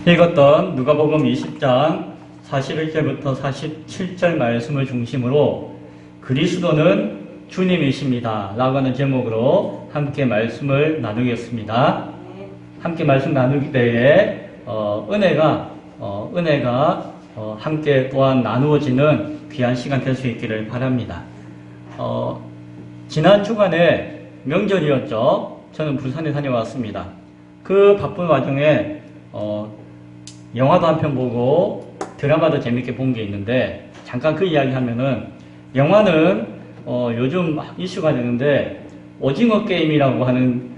읽었던 누가복음 20장 41절부터 47절 말씀을 중심으로 그리스도는 주님이십니다 라고 하는 제목으로 함께 말씀을 나누겠습니다. 함께 말씀 나누기 때에 은혜가 함께 또한 나누어지는 귀한 시간 될 수 있기를 바랍니다. 지난 주간에 명절이었죠. 저는 부산에 다녀왔습니다. 그 바쁜 와중에 영화도 한 편 보고 드라마도 재밌게 본 게 있는데, 잠깐 그 이야기 하면은, 영화는 요즘 이슈가 되는데 오징어 게임이라고 하는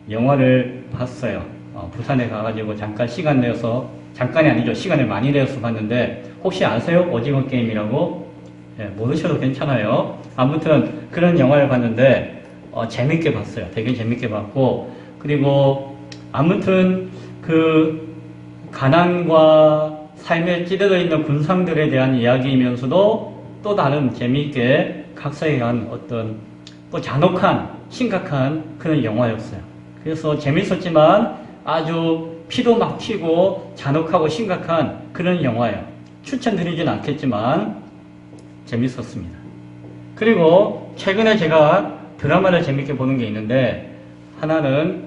영화를 봤어요. 부산에 가가지고 잠깐 시간 내서, 잠깐이 아니죠, 시간을 많이 내서 봤는데, 혹시 아세요? 오징어 게임이라고? 네, 모르셔도 괜찮아요. 아무튼 그런 영화를 봤는데 재밌게 봤어요. 되게 재밌게 봤고, 그리고 아무튼 그 가난과 삶에 찌들어 있는 군상들에 대한 이야기이면서도 또 다른 재미있게 각색한 어떤 또 잔혹한 심각한 그런 영화였어요. 그래서 재밌었지만 아주 피도 막 튀고 잔혹하고 심각한 그런 영화예요. 추천드리진 않겠지만 재밌었습니다. 그리고 최근에 제가 드라마를 재밌게 보는 게 있는데, 하나는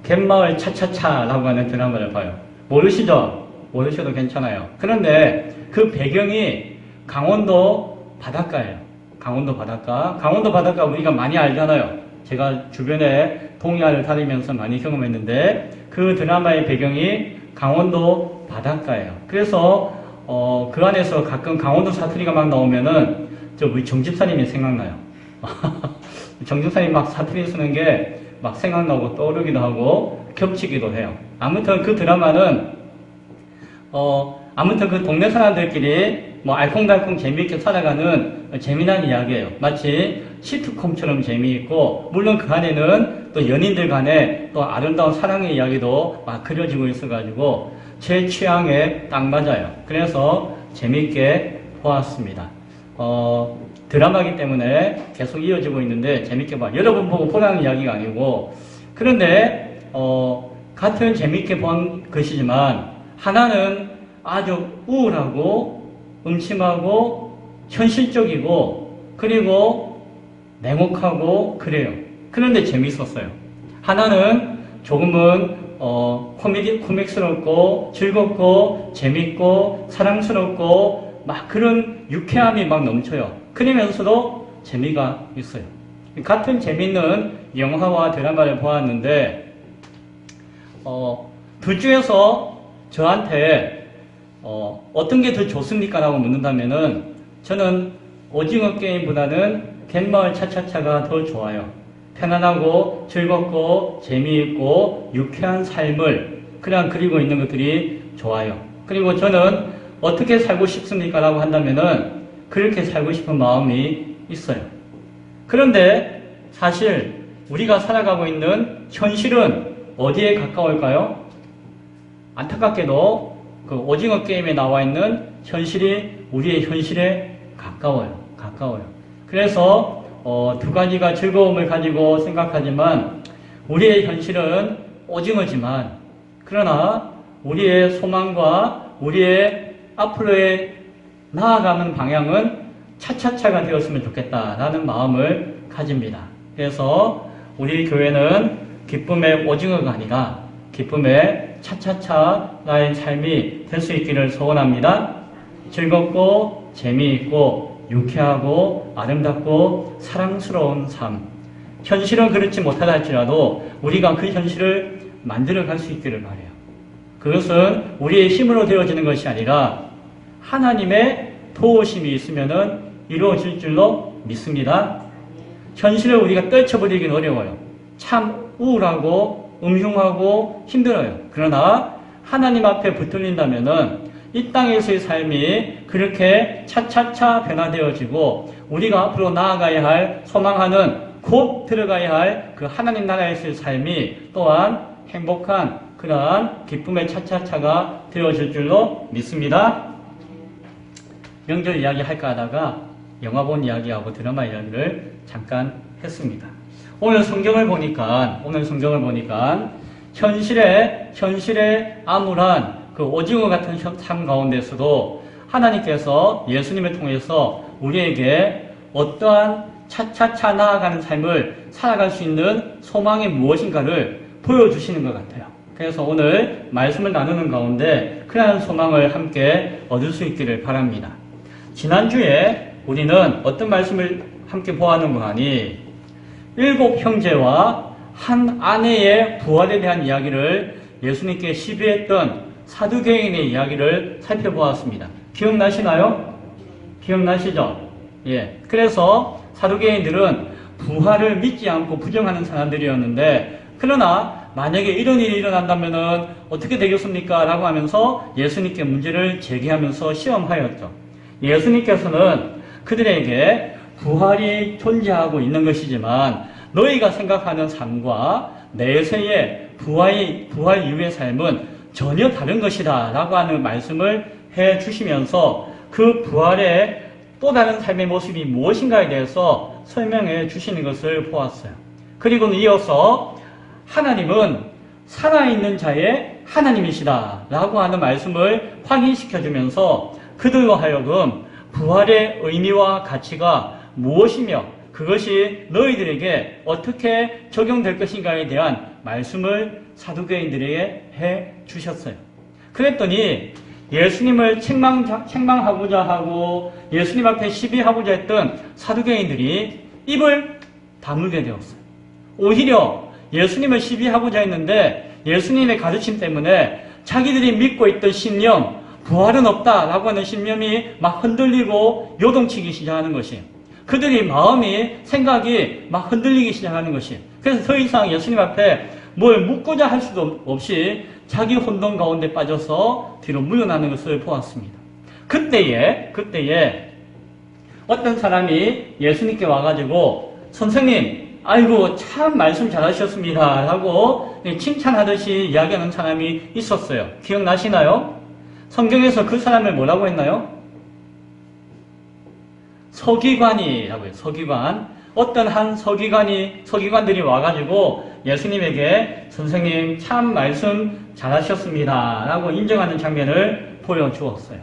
갯마을 차차차라고 하는 드라마를 봐요. 모르시죠? 모르셔도 괜찮아요. 그런데 그 배경이 강원도 바닷가예요. 강원도 바닷가 우리가 많이 알잖아요. 제가 주변에 동해안을 다니면서 많이 경험했는데, 그 드라마의 배경이 강원도 바닷가예요. 그래서 그 안에서 가끔 강원도 사투리가 막 나오면은 우리 정집사님이 생각나요. 정집사님 막 사투리 쓰는 게 막 생각나고 떠오르기도 하고 겹치기도 해요. 아무튼 그 드라마는 아무튼 그 동네 사람들끼리 뭐 알콩달콩 재미있게 살아가는 재미난 이야기예요. 마치 시트콤처럼 재미있고, 물론 그 안에는 또 연인들 간에 또 아름다운 사랑의 이야기도 막 그려지고 있어가지고 제 취향에 딱 맞아요. 그래서 재미있게 보았습니다. 드라마이기 때문에 계속 이어지고 있는데 재밌게 봐. 여러분 보고 보라는 이야기가 아니고, 그런데 같은 재밌게 본 것이지만 하나는 아주 우울하고 음침하고 현실적이고 그리고 냉혹하고 그래요. 그런데 재밌었어요. 하나는 조금은 코믹스럽고 즐겁고 재밌고 사랑스럽고 막 그런 유쾌함이 막 넘쳐요. 그러면서도 재미가 있어요. 같은 재밌는 영화와 드라마를 보았는데 둘 중에서 저한테 어떤 게 더 좋습니까? 라고 묻는다면은 저는 오징어 게임보다는 갯마을 차차차가 더 좋아요. 편안하고 즐겁고 재미있고 유쾌한 삶을 그냥 그리고 있는 것들이 좋아요. 그리고 저는 어떻게 살고 싶습니까? 라고 한다면은 그렇게 살고 싶은 마음이 있어요. 그런데 사실 우리가 살아가고 있는 현실은 어디에 가까울까요? 안타깝게도 그 오징어 게임에 나와 있는 현실이 우리의 현실에 가까워요. 그래서 두 가지가 즐거움을 가지고 생각하지만 우리의 현실은 오징어지만, 그러나 우리의 소망과 우리의 앞으로의 나아가는 방향은 차차차가 되었으면 좋겠다라는 마음을 가집니다. 그래서 우리 교회는 기쁨의 오징어가 아니라 기쁨의 차차차라의 삶이 될 수 있기를 소원합니다. 즐겁고 재미있고 유쾌하고 아름답고 사랑스러운 삶. 현실은 그렇지 못하다 할지라도 우리가 그 현실을 만들어갈 수 있기를 바라요. 그것은 우리의 힘으로 되어지는 것이 아니라 하나님의 도우심이 있으면은 이루어질 줄로 믿습니다. 현실을 우리가 떨쳐버리기는 어려워요. 참 우울하고 음흉하고 힘들어요. 그러나 하나님 앞에 붙들린다면은 이 땅에서의 삶이 그렇게 차차차 변화되어지고 우리가 앞으로 나아가야 할, 소망하는, 곧 들어가야 할 그 하나님 나라에서의 삶이 또한 행복한 그러한 기쁨의 차차차가 되어질 줄로 믿습니다. 명절 이야기 할까 하다가 영화 본 이야기하고 드라마 이야기를 잠깐 했습니다. 오늘 성경을 보니까 현실에 암울한 그 오징어 같은 삶 가운데서도 하나님께서 예수님을 통해서 우리에게 어떠한 차차차 나아가는 삶을 살아갈 수 있는 소망이 무엇인가를 보여주시는 것 같아요. 그래서 오늘 말씀을 나누는 가운데 그러한 소망을 함께 얻을 수 있기를 바랍니다. 지난주에 우리는 어떤 말씀을 함께 보았는가 하니 7 형제와 한 아내의 부활에 대한 이야기를 예수님께 시비했던 사두개인의 이야기를 살펴보았습니다. 기억나시나요? 기억나시죠? 예. 그래서 사두개인들은 부활을 믿지 않고 부정하는 사람들이었는데, 그러나 만약에 이런 일이 일어난다면은 어떻게 되겠습니까? 라고 하면서 예수님께 문제를 제기하면서 시험하였죠. 예수님께서는 그들에게 부활이 존재하고 있는 것이지만 너희가 생각하는 삶과 내세의 부활 이후의 삶은 전혀 다른 것이다 라고 하는 말씀을 해 주시면서 그 부활의 또 다른 삶의 모습이 무엇인가에 대해서 설명해 주시는 것을 보았어요. 그리고는 이어서 하나님은 살아있는 자의 하나님이시다 라고 하는 말씀을 확인시켜 주면서 그들로 하여금 부활의 의미와 가치가 무엇이며 그것이 너희들에게 어떻게 적용될 것인가에 대한 말씀을 사두개인들에게 해 주셨어요. 그랬더니 예수님을 책망하고자 하고 예수님 앞에 시비하고자 했던 사두개인들이 입을 다물게 되었어요. 오히려 예수님을 시비하고자 했는데 예수님의 가르침 때문에 자기들이 믿고 있던 신념, 부활은 없다라고 하는 신념이 막 흔들리고 요동치기 시작하는 것이에요. 그들이 마음이, 생각이 막 흔들리기 시작하는 것이에요. 그래서 더 이상 예수님 앞에 뭘 묻고자 할 수도 없이 자기 혼돈 가운데 빠져서 뒤로 물러나는 것을 보았습니다. 그때에 어떤 사람이 예수님께 와가지고 선생님, 아이고 참 말씀 잘하셨습니다 라고 칭찬하듯이 이야기하는 사람이 있었어요. 기억나시나요? 성경에서 그 사람을 뭐라고 했나요? 서기관이라고 해요. 서기관. 어떤 한 서기관들이 와가지고 예수님에게 선생님 참 말씀 잘하셨습니다 라고 인정하는 장면을 보여주었어요.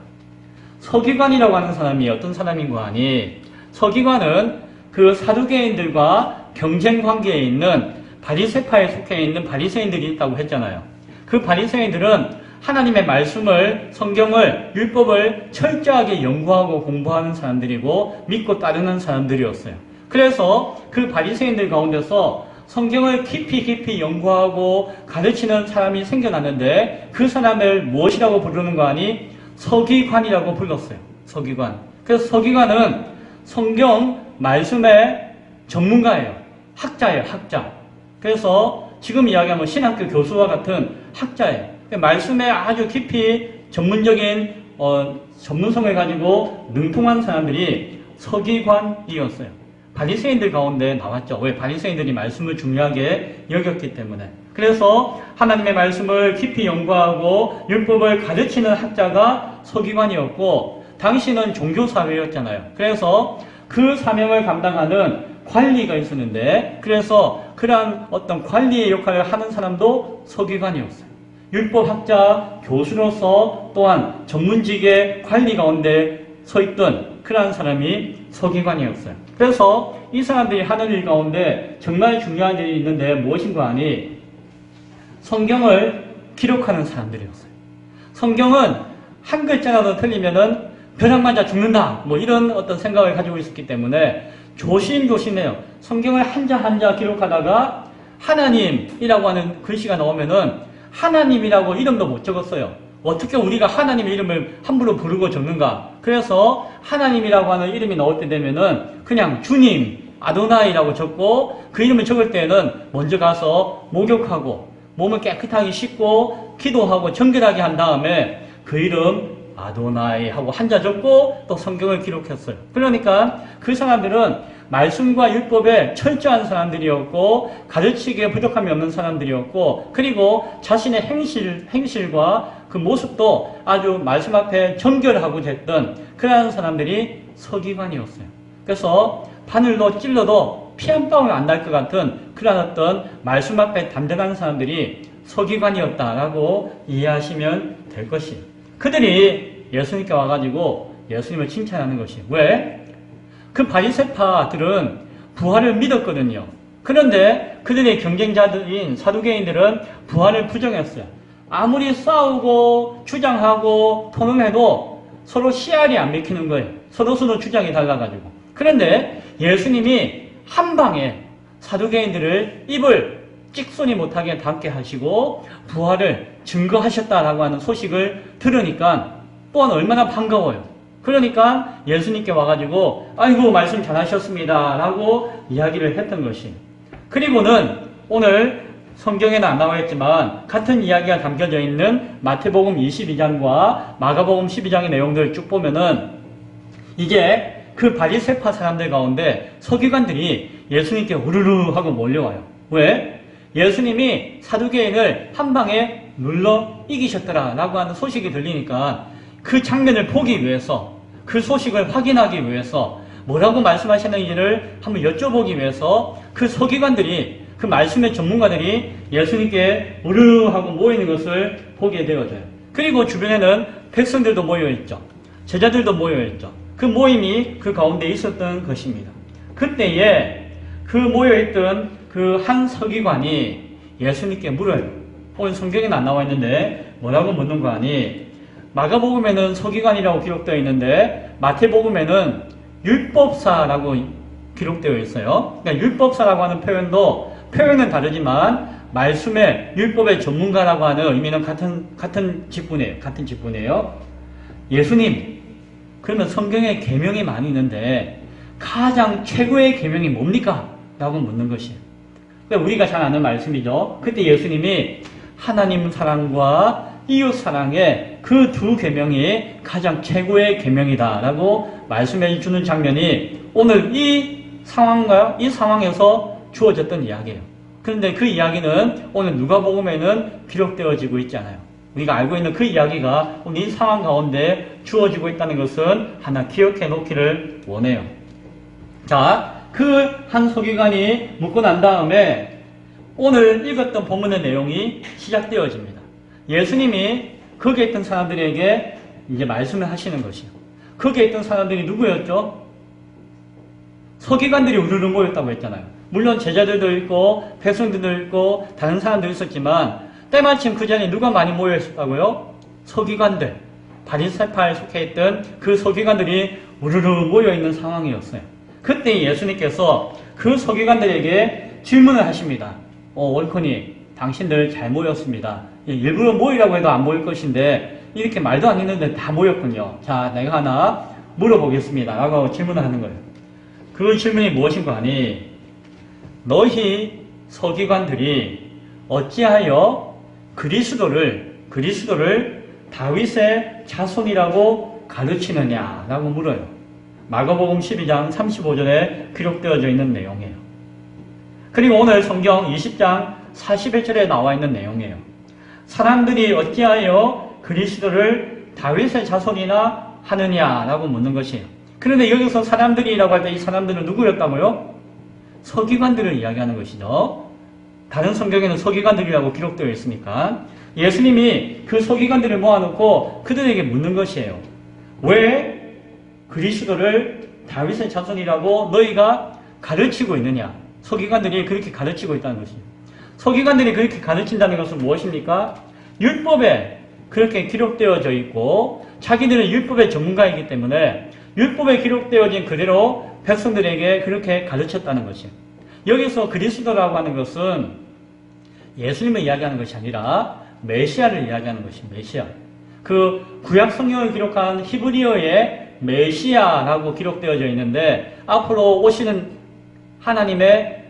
서기관이라고 하는 사람이 어떤 사람인가 하니, 서기관은 그 사두개인들과 경쟁 관계에 있는 바리새파에 속해 있는 바리새인들이 있다고 했잖아요. 그 바리새인들은 하나님의 말씀을, 성경을, 율법을 철저하게 연구하고 공부하는 사람들이고 믿고 따르는 사람들이었어요. 그래서 그 바리새인들 가운데서 성경을 깊이 연구하고 가르치는 사람이 생겨났는데 그 사람을 무엇이라고 부르는가 하니 서기관이라고 불렀어요. 서기관. 그래서 서기관은 성경 말씀의 전문가예요. 학자예요. 학자. 그래서 지금 이야기하면 신학교 교수와 같은 학자예요. 말씀에 아주 깊이 전문적인 전문성을 가지고 능통한 사람들이 서기관이었어요. 바리새인들 가운데 나왔죠. 왜? 바리새인들이 말씀을 중요하게 여겼기 때문에. 그래서 하나님의 말씀을 깊이 연구하고 율법을 가르치는 학자가 서기관이었고, 당시는 종교사회였잖아요. 그래서 그 사명을 감당하는 관리가 있었는데, 그래서 그러한 어떤 관리의 역할을 하는 사람도 서기관이었어요. 율법학자, 교수로서 또한 전문직의 관리 가운데 서 있던 그러한 사람이 서기관이었어요. 그래서 이 사람들이 하는 일 가운데 정말 중요한 일이 있는데 무엇인가 하니 성경을 기록하는 사람들이었어요. 성경은 한 글자라도 틀리면은 벼락 맞아 죽는다, 뭐 이런 어떤 생각을 가지고 있었기 때문에 조심해요. 성경을 한자 한자 기록하다가 하나님이라고 하는 글씨가 나오면은 하나님이라고 이름도 못 적었어요. 어떻게 우리가 하나님의 이름을 함부로 부르고 적는가? 그래서 하나님이라고 하는 이름이 나올 때 되면은 그냥 주님, 아도나이라고 적고, 그 이름을 적을 때는 먼저 가서 목욕하고 몸을 깨끗하게 씻고 기도하고 정결하게 한 다음에 그 이름 아도나이 하고 한자 적고 또 성경을 기록했어요. 그러니까 그 사람들은 말씀과 율법에 철저한 사람들이었고, 가르치기에 부족함이 없는 사람들이었고, 그리고 자신의 행실과 그 모습도 아주 말씀 앞에 정결하고자 했던 그러한 사람들이 서기관이었어요. 그래서 바늘로 찔러도 피 한 방울 안 날 것 같은 그러한 어떤 말씀 앞에 담대한 사람들이 서기관이었다라고 이해하시면 될 것이에요. 그들이 예수님께 와가지고 예수님을 칭찬하는 것이 왜? 그 바리새파들은 부활을 믿었거든요. 그런데 그들의 경쟁자들인 사두개인들은 부활을 부정했어요. 아무리 싸우고 주장하고 토론해도 서로 씨알이 안 맥히는 거예요. 서로 주장이 달라가지고. 그런데 예수님이 한 방에 사두개인들을 입을 찍소리 못하게 닫게 하시고 부활을 증거하셨다라고 하는 소식을 들으니까 또한 얼마나 반가워요. 그러니까 예수님께 와가지고 아이고 말씀 잘하셨습니다 라고 이야기를 했던 것이. 그리고는 오늘 성경에는 안 나와 있지만 같은 이야기가 담겨져 있는 마태복음 22장과 마가복음 12장의 내용들을 쭉 보면은 이제 그 바리새파 사람들 가운데 서기관들이 예수님께 우르르 하고 몰려와요. 왜? 예수님이 사두개인을 한 방에 눌러 이기셨더라 라고 하는 소식이 들리니까 그 장면을 보기 위해서 그 소식을 확인하기 위해서 뭐라고 말씀하셨는지를 한번 여쭤보기 위해서 그 서기관들이 그 말씀의 전문가들이 예수님께 우르르 하고 모이는 것을 보게 되어져요. 그리고 주변에는 백성들도 모여있죠. 제자들도 모여있죠. 그 모임이 그 가운데 있었던 것입니다. 그때에 그 모여있던 그 한 서기관이 예수님께 물어요. 오늘 성경에는 안 나와 있는데 뭐라고 묻는 거 아니? 마가복음에는 서기관이라고 기록되어 있는데 마태복음에는 율법사라고 기록되어 있어요. 그러니까 율법사라고 하는 표현은 다르지만 말씀의 율법의 전문가라고 하는 의미는 같은 직분이에요. 예수님, 그러면 성경에 계명이 많이 있는데 가장 최고의 계명이 뭡니까? 라고 묻는 것이에요. 그러니까 우리가 잘 아는 말씀이죠. 그때 예수님이 하나님 사랑과 이웃 사랑의 그 두 계명이 가장 최고의 계명이다 라고 말씀해 주는 장면이 오늘 이 상황에서 주어졌던 이야기예요. 그런데 그 이야기는 오늘 누가복음에는 기록되어지고 있지 않아요. 우리가 알고 있는 그 이야기가 오늘 이 상황 가운데 주어지고 있다는 것은 하나 기억해 놓기를 원해요. 자, 그 한 서기관이 묻고 난 다음에 오늘 읽었던 본문의 내용이 시작되어집니다. 예수님이 거기에 있던 사람들에게 이제 말씀을 하시는 것이요. 거기에 있던 사람들이 누구였죠? 서기관들이 우르르 모였다고 했잖아요. 물론 제자들도 있고 백성들도 있고 다른 사람도 있었지만 때마침 그 자리에 누가 많이 모여 있었다고요? 서기관들, 바리새파에 속해 있던 그 서기관들이 우르르 모여 있는 상황이었어요. 그때 예수님께서 그 서기관들에게 질문을 하십니다. 월커니, 당신들 잘 모였습니다. 일부러 모이라고 해도 안 모일 것인데 이렇게 말도 안 했는데 다 모였군요. 자, 내가 하나 물어보겠습니다. 라고 질문을 하는 거예요. 그 질문이 무엇인가 하니 너희 서기관들이 어찌하여 그리스도를 다윗의 자손이라고 가르치느냐라고 물어요. 마가복음 12장 35절에 기록되어져 있는 내용이에요. 그리고 오늘 성경 20장 41절에 나와 있는 내용이에요. 사람들이 어찌하여 그리스도를 다윗의 자손이나 하느냐라고 묻는 것이에요. 그런데 여기서 사람들이라고 할 때 이 사람들은 누구였다고요? 서기관들을 이야기하는 것이죠. 다른 성경에는 서기관들이라고 기록되어 있으니까 예수님이 그 서기관들을 모아놓고 그들에게 묻는 것이에요. 왜 그리스도를 다윗의 자손이라고 너희가 가르치고 있느냐? 서기관들이 그렇게 가르치고 있다는 것이에요. 서기관들이 그렇게 가르친다는 것은 무엇입니까? 율법에 그렇게 기록되어져 있고 자기들은 율법의 전문가이기 때문에 율법에 기록되어진 그대로 백성들에게 그렇게 가르쳤다는 것이에요. 여기서 그리스도라고 하는 것은 예수님을 이야기하는 것이 아니라 메시아를 이야기하는 것입니다. 메시아. 그 구약 성경을 기록한 히브리어의 메시아라고 기록되어져 있는데 앞으로 오시는 하나님의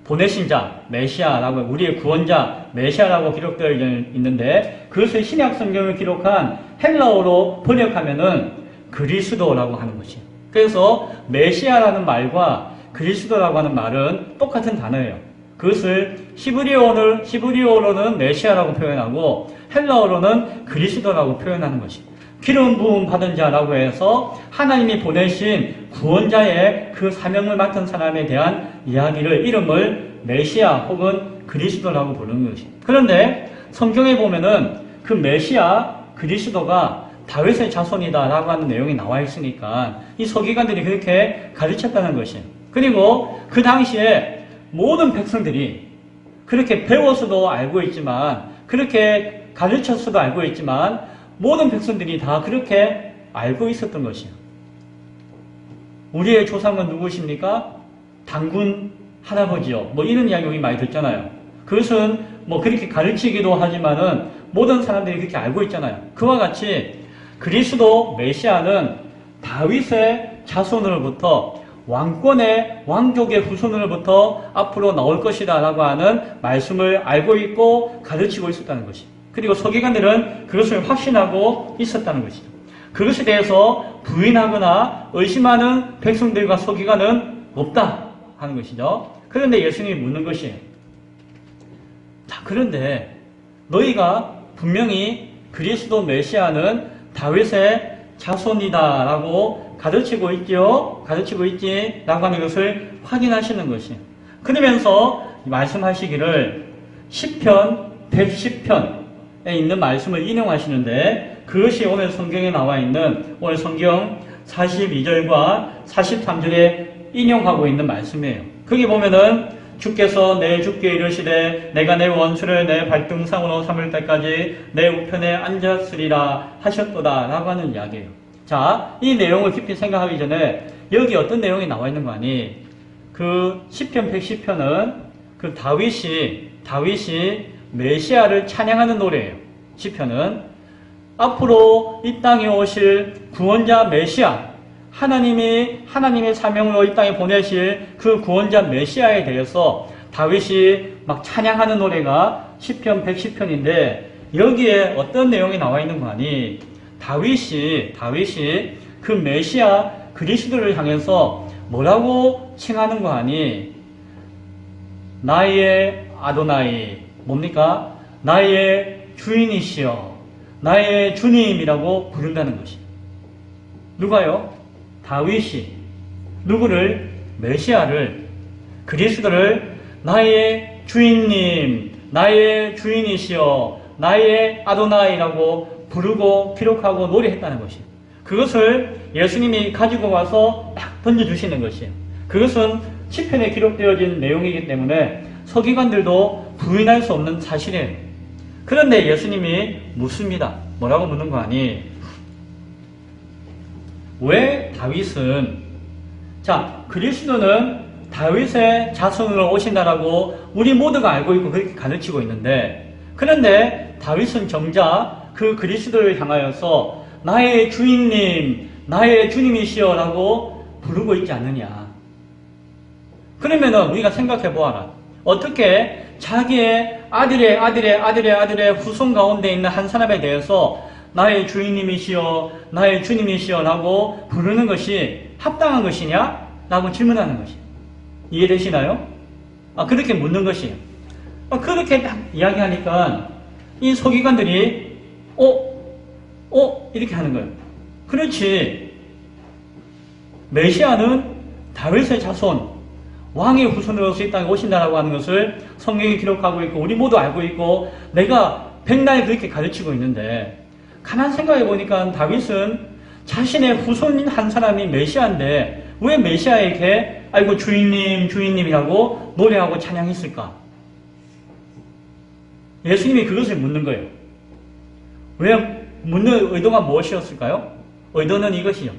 보내신 자, 메시아라고 우리의 구원자, 메시아라고 기록되어 있는데 그것을 신약 성경을 기록한 헬라어로 번역하면은 그리스도라고 하는 것이에요. 그래서 메시아라는 말과 그리스도라고 하는 말은 똑같은 단어예요. 그것을 히브리어로는 메시아라고 표현하고 헬라어로는 그리스도라고 표현하는 것이에요. 기름 부음 받은 자라고 해서 하나님이 보내신 구원자의 그 사명을 맡은 사람에 대한 이야기를 이름을 메시아 혹은 그리스도라고 부르는 것입니다. 그런데 성경에 보면은 그 메시아 그리스도가 다윗의 자손이다라고 하는 내용이 나와 있으니까 이 서기관들이 그렇게 가르쳤다는 것이에요. 그리고 그 당시에 모든 백성들이 그렇게 배워서도 알고 있지만, 그렇게 가르쳤어도 알고 있지만, 모든 백성들이 다 그렇게 알고 있었던 것이에요. 우리의 조상은 누구십니까? 단군 할아버지요. 뭐 이런 이야기 우리 많이 듣잖아요. 그것은 뭐 그렇게 가르치기도 하지만은 모든 사람들이 그렇게 알고 있잖아요. 그와 같이 그리스도 메시아는 다윗의 자손으로부터 왕권의 왕족의 후손으로부터 앞으로 나올 것이다 라고 하는 말씀을 알고 있고 가르치고 있었다는 것이죠. 그리고 서기관들은 그것을 확신하고 있었다는 것이죠. 그것에 대해서 부인하거나 의심하는 백성들과 서기관은 없다 하는 것이죠. 그런데 예수님이 묻는 것이에요. 자, 그런데 너희가 분명히 그리스도 메시아는 다윗의 자손이다 라고 가르치고 있죠? 가르치고 있지? 라고 하는 것을 확인하시는 것이에요. 그러면서 말씀하시기를 시편 110편에 있는 말씀을 인용하시는데, 그것이 오늘 성경에 나와 있는 오늘 성경 42절과 43절에 인용하고 있는 말씀이에요. 거기 보면은 주께서 내 주께 이르시되 내가 내 원수를 내 발등상으로 삼을 때까지 내 우편에 앉았으리라 하셨도다 라고 하는 이야기예요. 자, 이 내용을 깊이 생각하기 전에 여기 어떤 내용이 나와 있는 거 아니? 그 시편 110편은 그 다윗이 메시아를 찬양하는 노래예요. 시편은 앞으로 이 땅에 오실 구원자 메시아, 하나님의 사명으로 이 땅에 보내실 그 구원자 메시아에 대해서 다윗이 막 찬양하는 노래가 시편 110편인데, 여기에 어떤 내용이 나와 있는 거 아니? 다윗이 그 메시아 그리스도를 향해서 뭐라고 칭하는 거 아니? 나의 아도나이, 뭡니까? 나의 주인이시여, 나의 주님이라고 부른다는 것이. 누가요? 다윗이 누구를? 메시아를, 그리스도를 나의 주인님, 나의 주인이시여, 나의 아도나이라고 부르고 기록하고 노래했다는 것이에요. 그것을 예수님이 가지고 와서 딱 던져주시는 것이에요. 그것은 시편에 기록되어진 내용이기 때문에 서기관들도 부인할 수 없는 사실이에요. 그런데 예수님이 묻습니다. 뭐라고 묻는 거 아니? 왜 다윗은, 자, 그리스도는 다윗의 자손으로 오신다라고 우리 모두가 알고 있고 그렇게 가르치고 있는데, 그런데 다윗은 정작 그 그리스도를 향하여서 나의 주인님, 나의 주님이시여 라고 부르고 있지 않느냐. 그러면은 우리가 생각해 보아라. 어떻게 자기의 아들의 후손 가운데 있는 한 사람에 대해서 나의 주인님이시여, 나의 주님이시여 라고 부르는 것이 합당한 것이냐? 라고 질문하는 것이에요. 이해되시나요? 그렇게 묻는 것이에요. 그렇게 딱 이야기하니까 이 서기관들이 이렇게 하는 거예요. 그렇지. 메시아는 다윗의 자손, 왕의 후손으로서 이 땅에 오신다라고 하는 것을 성경이 기록하고 있고 우리 모두 알고 있고 내가 백날 그렇게 가르치고 있는데, 가만 생각해 보니까 다윗은 자신의 후손인 한 사람이 메시아인데 왜 메시아에게 아이고 주인님이라고 노래하고 찬양했을까? 예수님이 그것을 묻는 거예요. 왜 묻는 의도가 무엇이었을까요? 의도는 이것이요.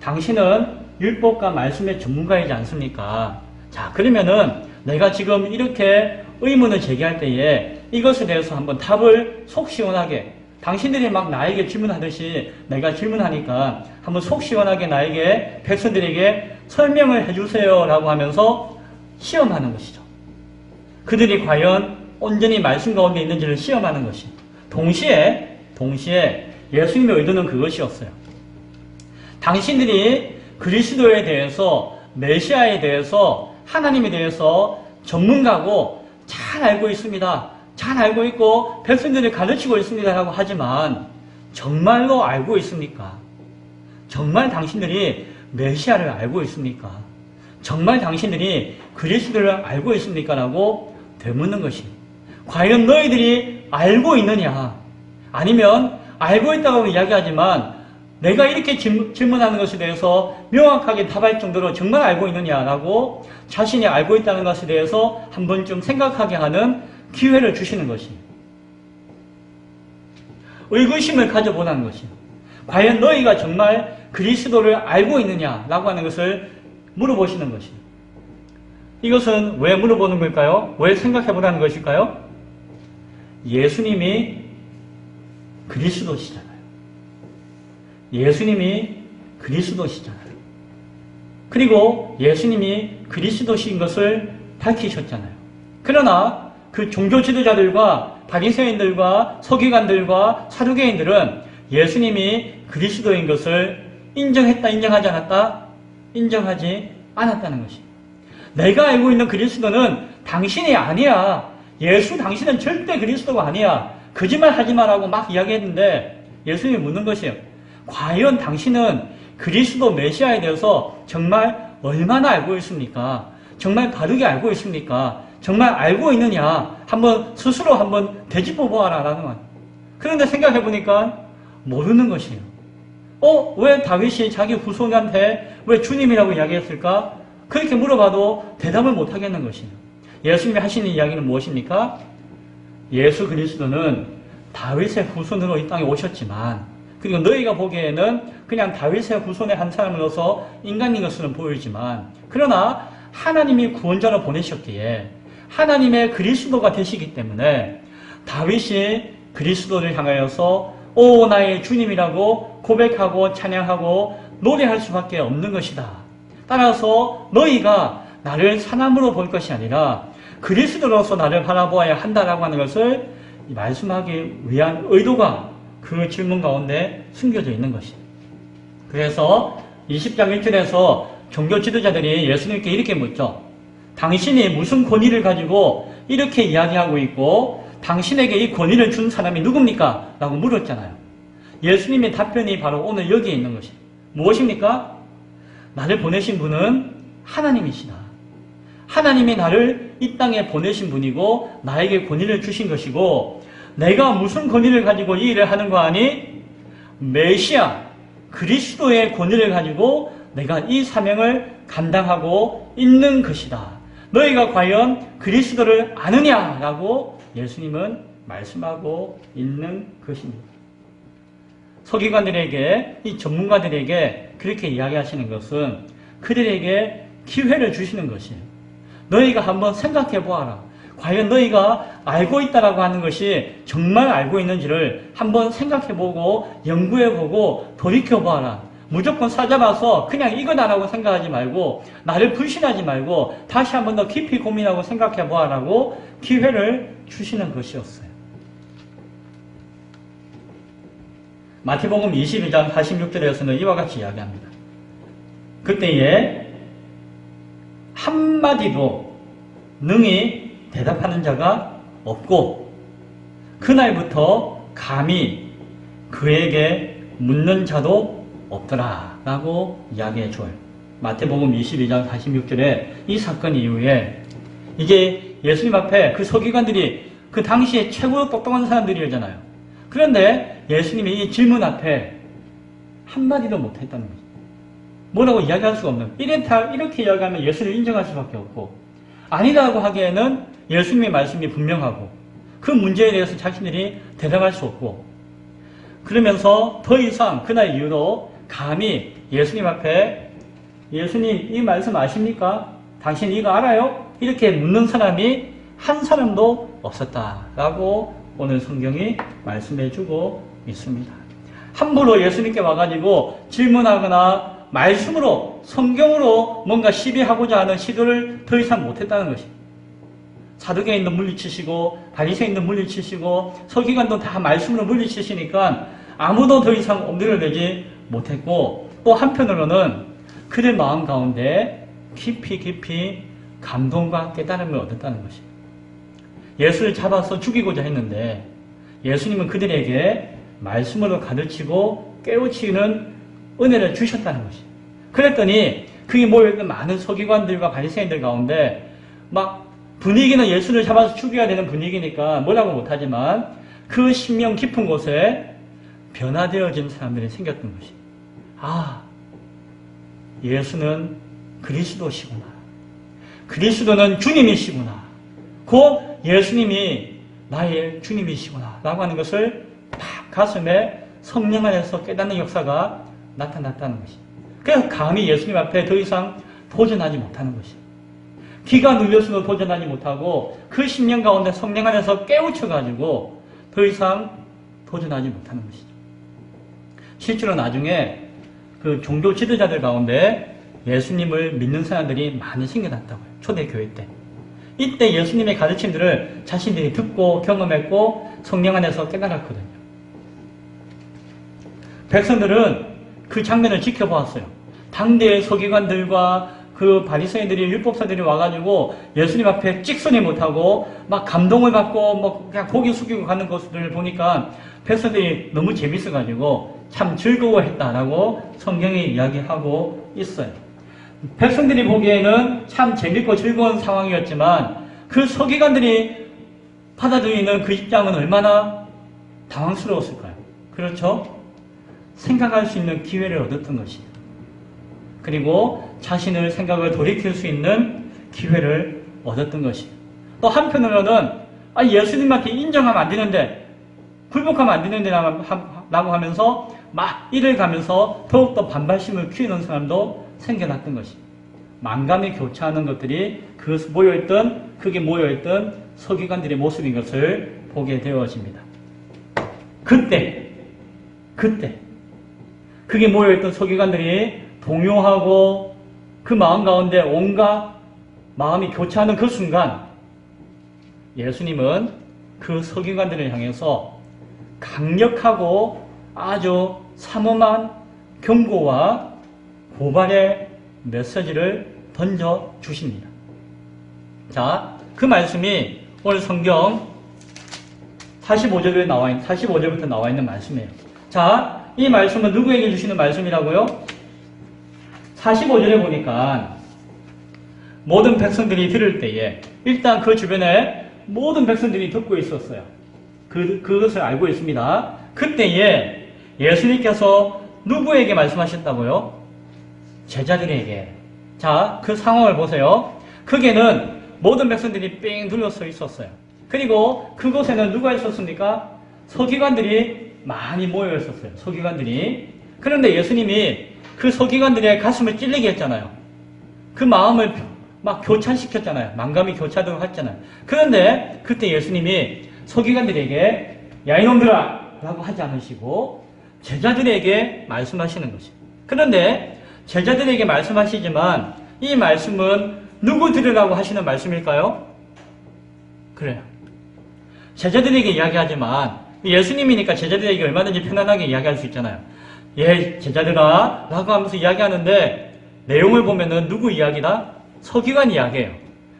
당신은 율법과 말씀의 전문가이지 않습니까? 자, 그러면은 내가 지금 이렇게 의문을 제기할 때에 이것에 대해서 한번 답을 속 시원하게, 당신들이 막 나에게 질문하듯이 내가 질문하니까 한번 속 시원하게 나에게, 백성들에게 설명을 해주세요 라고 하면서 시험하는 것이죠. 그들이 과연 온전히 말씀 가운데 있는지를 시험하는 것이. 동시에 예수님의 의도는 그것이었어요. 당신들이 그리스도에 대해서, 메시아에 대해서, 하나님에 대해서 전문가고 잘 알고 있습니다. 잘 알고 있고 백성들을 가르치고 있습니다 라고 하지만 정말로 알고 있습니까? 정말 당신들이 메시아를 알고 있습니까? 정말 당신들이 그리스도를 알고 있습니까? 라고 되묻는 것이. 과연 너희들이 알고 있느냐? 아니면 알고 있다고 이야기하지만 내가 이렇게 질문하는 것에 대해서 명확하게 답할 정도로 정말 알고 있느냐라고 자신이 알고 있다는 것에 대해서 한 번쯤 생각하게 하는 기회를 주시는 것이에요. 의구심을 가져보라는 것이에요. 과연 너희가 정말 그리스도를 알고 있느냐라고 하는 것을 물어보시는 것이에요. 이것은 왜 물어보는 걸까요? 왜 생각해보라는 것일까요? 예수님이 그리스도시잖아요. 예수님이 그리스도시잖아요. 그리고 예수님이 그리스도신 것을 밝히셨잖아요. 그러나 그 종교 지도자들과 바리새인들과 서기관들과 사두개인들은 예수님이 그리스도인 것을 인정했다, 인정하지 않았다? 인정하지 않았다는 것입니다. 내가 알고 있는 그리스도는 당신이 아니야. 예수 당신은 절대 그리스도가 아니야. 거짓말 하지 마라고 막 이야기했는데 예수님이 묻는 것이에요. 과연 당신은 그리스도 메시아에 대해서 정말 얼마나 알고 있습니까? 정말 바르게 알고 있습니까? 정말 알고 있느냐? 스스로 한번 되짚어 보아라 라는 말. 그런데 생각해 보니까 모르는 것이에요. 왜 다윗이 자기 후손한테 왜 주님이라고 이야기했을까? 그렇게 물어봐도 대답을 못 하겠는 것이에요. 예수님이 하시는 이야기는 무엇입니까? 예수 그리스도는 다윗의 후손으로 이 땅에 오셨지만, 그리고 너희가 보기에는 그냥 다윗의 후손의 한 사람으로서 인간인 것으로 보이지만, 그러나 하나님이 구원자로 보내셨기에 하나님의 그리스도가 되시기 때문에 다윗이 그리스도를 향하여서 오 나의 주님이라고 고백하고 찬양하고 노래할 수밖에 없는 것이다. 따라서 너희가 나를 사람으로 볼 것이 아니라 그리스도로서 나를 바라보아야 한다라고 하는 것을 말씀하기 위한 의도가 그 질문 가운데 숨겨져 있는 것입니다. 그래서 20장 1절에서 종교 지도자들이 예수님께 이렇게 묻죠. 당신이 무슨 권위를 가지고 이렇게 이야기하고 있고 당신에게 이 권위를 준 사람이 누굽니까? 라고 물었잖아요. 예수님의 답변이 바로 오늘 여기에 있는 것입니다. 무엇입니까? 나를 보내신 분은 하나님이시다. 하나님이 나를 이 땅에 보내신 분이고 나에게 권위를 주신 것이고 내가 무슨 권위를 가지고 이 일을 하는 거 아니? 메시아, 그리스도의 권위를 가지고 내가 이 사명을 감당하고 있는 것이다. 너희가 과연 그리스도를 아느냐라고 예수님은 말씀하고 있는 것입니다. 서기관들에게, 이 전문가들에게 그렇게 이야기하시는 것은 그들에게 기회를 주시는 것이에요. 너희가 한번 생각해 보아라. 과연 너희가 알고 있다라고 하는 것이 정말 알고 있는지를 한번 생각해 보고 연구해 보고 돌이켜 보아라. 무조건 사잡아서 그냥 이거다라고 생각하지 말고 나를 불신하지 말고 다시 한번 더 깊이 고민하고 생각해 보아라고 기회를 주시는 것이었어요. 마태복음 22장 46절에서는 이와 같이 이야기합니다. 그때에 한마디도 능히 대답하는 자가 없고 그날부터 감히 그에게 묻는 자도 없더라 라고 이야기해 줘요. 마태복음 22장 46절에 이 사건 이후에 이게 예수님 앞에 그 서기관들이 그 당시에 최고로 똑똑한 사람들이잖아요. 그런데 예수님이 이 질문 앞에 한마디도 못했다는 거죠. 뭐라고 이야기할 수가 없는, 이렇게 이야기하면 예수를 인정할 수밖에 없고 아니라고 하기에는 예수님의 말씀이 분명하고 그 문제에 대해서 자신들이 대답할 수 없고 그러면서 더 이상 그날 이후로 감히 예수님 앞에 예수님 이 말씀 아십니까? 당신 이거 알아요? 이렇게 묻는 사람이 한 사람도 없었다라고 오늘 성경이 말씀해주고 있습니다. 함부로 예수님께 와가지고 질문하거나 말씀으로 성경으로 뭔가 시비하고자 하는 시도를 더 이상 못했다는 것입니다. 사두개인도 물리치시고 바리새인도 물리치시고 서기관도 다 말씀으로 물리치시니까 아무도 더 이상 엎드려 내지 못했고 또 한편으로는 그들 마음 가운데 깊이 감동과 깨달음을 얻었다는 것입니다. 예수를 잡아서 죽이고자 했는데 예수님은 그들에게 말씀으로 가르치고 깨우치는 은혜를 주셨다는 것입니다. 그랬더니 그게 모여있는 많은 서기관들과 바리새인들 가운데 막 분위기는 예수를 잡아서 죽여야 되는 분위기니까 뭐라고 못하지만 그 신명 깊은 곳에 변화되어진 사람들이 생겼던 것이, 아, 예수는 그리스도시구나. 그리스도는 주님이시구나. 그 예수님이 나의 주님이시구나 라고 하는 것을 딱 가슴에 성령 안에서 깨닫는 역사가 나타났다는 것이. 그래서 감히 예수님 앞에 더 이상 도전하지 못하는 것이. 기가 눌려서도 도전하지 못하고 그 심령 가운데 성령 안에서 깨우쳐가지고 더 이상 도전하지 못하는 것이죠. 실제로 나중에 그 종교 지도자들 가운데 예수님을 믿는 사람들이 많이 생겨났다고요. 초대교회 때. 이때 예수님의 가르침들을 자신들이 듣고 경험했고 성령 안에서 깨달았거든요. 백성들은 그 장면을 지켜보았어요. 당대의 서기관들과 그 바리새인들이 율법사들이 와가지고 예수님 앞에 찍소리 못하고 막 감동을 받고 뭐 그냥 고개 숙이고 가는 것들을 보니까 백성들이 너무 재밌어가지고 참 즐거워했다라고 성경이 이야기하고 있어요. 백성들이 보기에는 참 재밌고 즐거운 상황이었지만 그 서기관들이 받아들이는 그 입장은 얼마나 당황스러웠을까요? 그렇죠? 생각할 수 있는 기회를 얻었던 것이에요. 그리고 자신을 생각을 돌이킬 수 있는 기회를 얻었던 것이에요. 또 한편으로는 예수님한테 인정하면 안 되는데, 굴복하면 안 되는데 라고 하면서 막 이를 가면서 더욱더 반발심을 키우는 사람도 생겨났던 것이, 만감이 교차하는 것들이 그게 모여있던 서기관들의 모습인 것을 보게 되어집니다. 그때 그게 모여있던 서기관들이 동요하고 그 마음 가운데 온갖 마음이 교차하는 그 순간 예수님은 그 서기관들을 향해서 강력하고 아주 삼엄한 경고와 고발의 메시지를 던져 주십니다. 자, 그 말씀이 오늘 성경 45절부터 나와 있는 말씀이에요. 자, 이 말씀은 누구에게 주시는 말씀이라고요? 45절에 보니까 모든 백성들이 들을 때에 일단 그 주변에 모든 백성들이 듣고 있었어요. 그것을 알고 있습니다. 그때에 예수님께서 누구에게 말씀하셨다고요? 제자들에게. 자, 그 상황을 보세요. 거기에는 모든 백성들이 뺑 둘러서 있었어요. 그리고 그곳에는 누가 있었습니까? 서기관들이 많이 모여 있었어요. 서기관들이. 그런데 예수님이 그 서기관들의 가슴을 찔리게 했잖아요. 그 마음을 막 교찬시켰잖아요. 만감이 교차되고 했잖아요. 그런데 그때 예수님이 서기관들에게 야 이놈들아 라고 하지 않으시고 제자들에게 말씀하시는 것이에요. 그런데 제자들에게 말씀하시지만 이 말씀은 누구 들으라고 하시는 말씀일까요? 그래요. 제자들에게 이야기하지만 예수님이니까 제자들에게 얼마든지 편안하게 이야기할 수 있잖아요. 예, 제자들아 라고 하면서 이야기하는데 내용을 보면은 누구 이야기다? 서기관 이야기예요.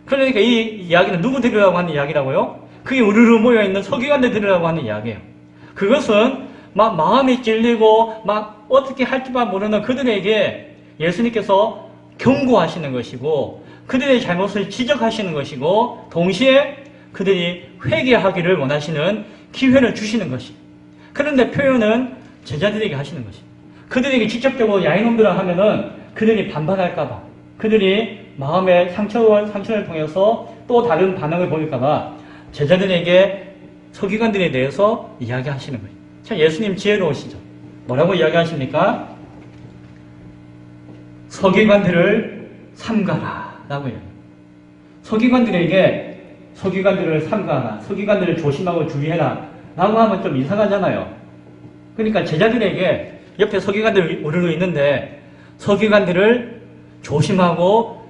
그러니까 이 이야기는 누구 들으라고 하는 이야기라고요? 그게 우르르 모여있는 서기관들 들으라고 하는 이야기예요. 그것은 막 마음이 찔리고 막 어떻게 할지만 모르는 그들에게 예수님께서 경고하시는 것이고 그들의 잘못을 지적하시는 것이고 동시에 그들이 회개하기를 원하시는 기회를 주시는 것이. 그런데 표현은 제자들에게 하시는 것이. 그들에게 직접적으로 야 이놈들아 하면은 그들이 반발할까봐, 그들이 마음의 상처를 통해서 또 다른 반응을 보일까봐 제자들에게 서기관들에 대해서 이야기하시는 거예요. 참 예수님 지혜로우시죠. 뭐라고 이야기하십니까? 서기관들을 삼가라 라고 해요. 서기관들을 삼가라, 서기관들을 조심하고 주의해라 라고 하면 좀 이상하잖아요. 그러니까 제자들에게 옆에 서기관들이 우르르 있는데 서기관들을 조심하고